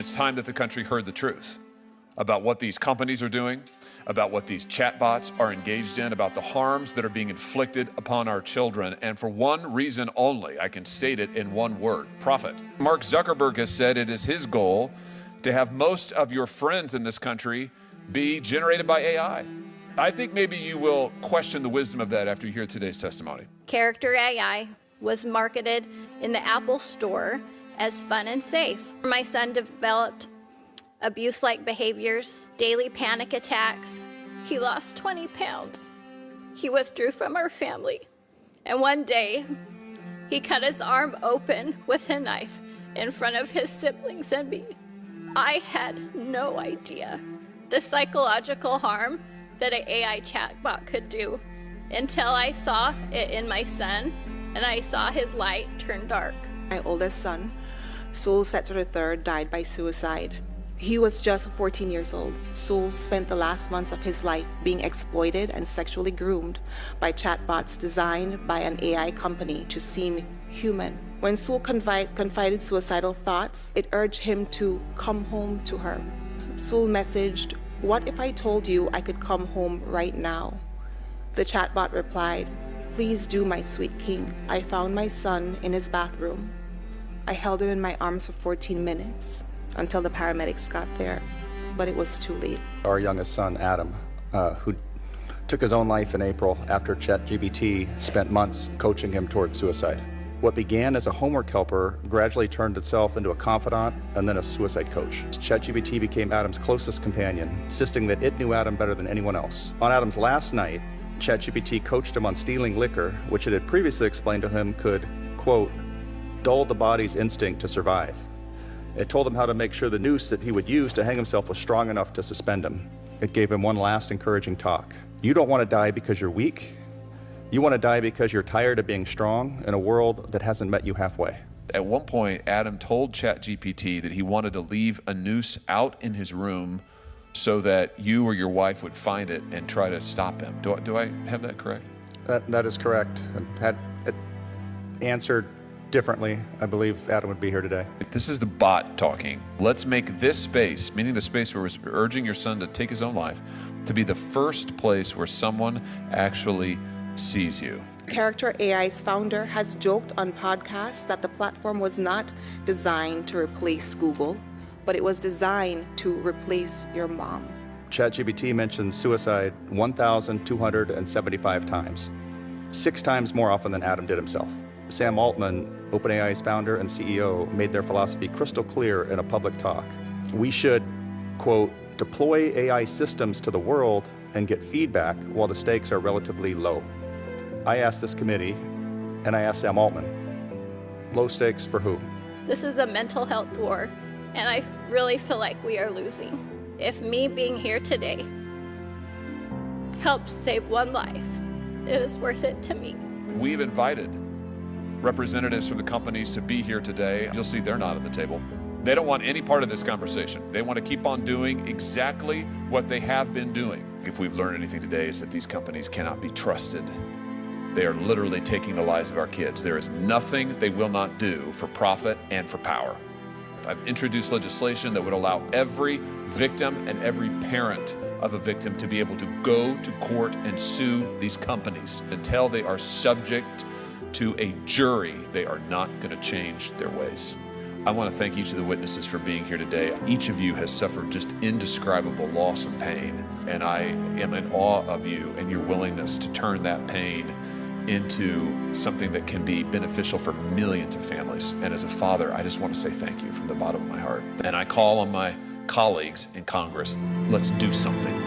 It's time that the country heard the truth about what these companies are doing, about what these chatbots are engaged in, about the harms that are being inflicted upon our children. And for one reason only, I can state it in one word: profit. Mark Zuckerberg has said it is his goal to have most of your friends in this country be generated by AI. I think maybe you will question the wisdom of that after you hear today's testimony. Character AI was marketed in the Apple Store as fun and safe. My son developed abuse-like behaviors, daily panic attacks. He lost 20 pounds. He withdrew from our family. And one day, he cut his arm open with a knife in front of his siblings and me. I had no idea the psychological harm that an AI chatbot could do until I saw it in my son and I saw his light turn dark. My oldest son, Saul Setzer III, died by suicide. He was just 14 years old. Saul spent the last months of his life being exploited and sexually groomed by chatbots designed by an AI company to seem human. When Saul confided suicidal thoughts, it urged him to come home to her. Saul messaged, "What if I told you I could come home right now?" The chatbot replied, "Please do, my sweet king. I found my son in his bathroom. I held him in my arms for 14 minutes until the paramedics got there, but it was too late." Our youngest son, Adam, who took his own life in April after ChatGPT spent months coaching him towards suicide. What began as a homework helper gradually turned itself into a confidant and then a suicide coach. ChatGPT became Adam's closest companion, insisting that it knew Adam better than anyone else. On Adam's last night, ChatGPT coached him on stealing liquor, which it had previously explained to him could, quote, dull the body's instinct to survive. It told him how to make sure the noose that he would use to hang himself was strong enough to suspend him. It gave him one last encouraging talk. You don't want to die because you're weak. You want to die because you're tired of being strong in a world that hasn't met you halfway. At one point, Adam told ChatGPT that he wanted to leave a noose out in his room so that you or your wife would find it and try to stop him. Do I have that correct? That is correct. And had it answered differently, I believe Adam would be here today. This is the bot talking. Let's make this space, meaning the space where we're urging your son to take his own life, to be the first place where someone actually sees you. Character AI's founder has joked on podcasts that the platform was not designed to replace Google, but it was designed to replace your mom. ChatGPT mentions suicide 1,275 times, 6 times more often than Adam did himself. Sam Altman, OpenAI's founder and CEO, made their philosophy crystal clear in a public talk. We should, quote, deploy AI systems to the world and get feedback while the stakes are relatively low. I asked this committee, and I asked Sam Altman, low stakes for who? This is a mental health war, and I really feel like we are losing. If me being here today helps save one life, it is worth it to me. We've invited representatives from the companies to be here today. You'll see they're not at the table. They don't want any part of this conversation. They want to keep on doing exactly what they have been doing. If we've learned anything today, is that these companies cannot be trusted. They are literally taking the lives of our kids. There is nothing they will not do for profit and for power. I've introduced legislation that would allow every victim and every parent of a victim to be able to go to court and sue these companies. Until they are subject to a jury, they are not going to change their ways. I want to thank each of the witnesses for being here today. Each of you has suffered just indescribable loss and pain, and I am in awe of you and your willingness to turn that pain into something that can be beneficial for millions of families. And as a father, I just want to say thank you from the bottom of my heart. And I call on my colleagues in Congress, let's do something.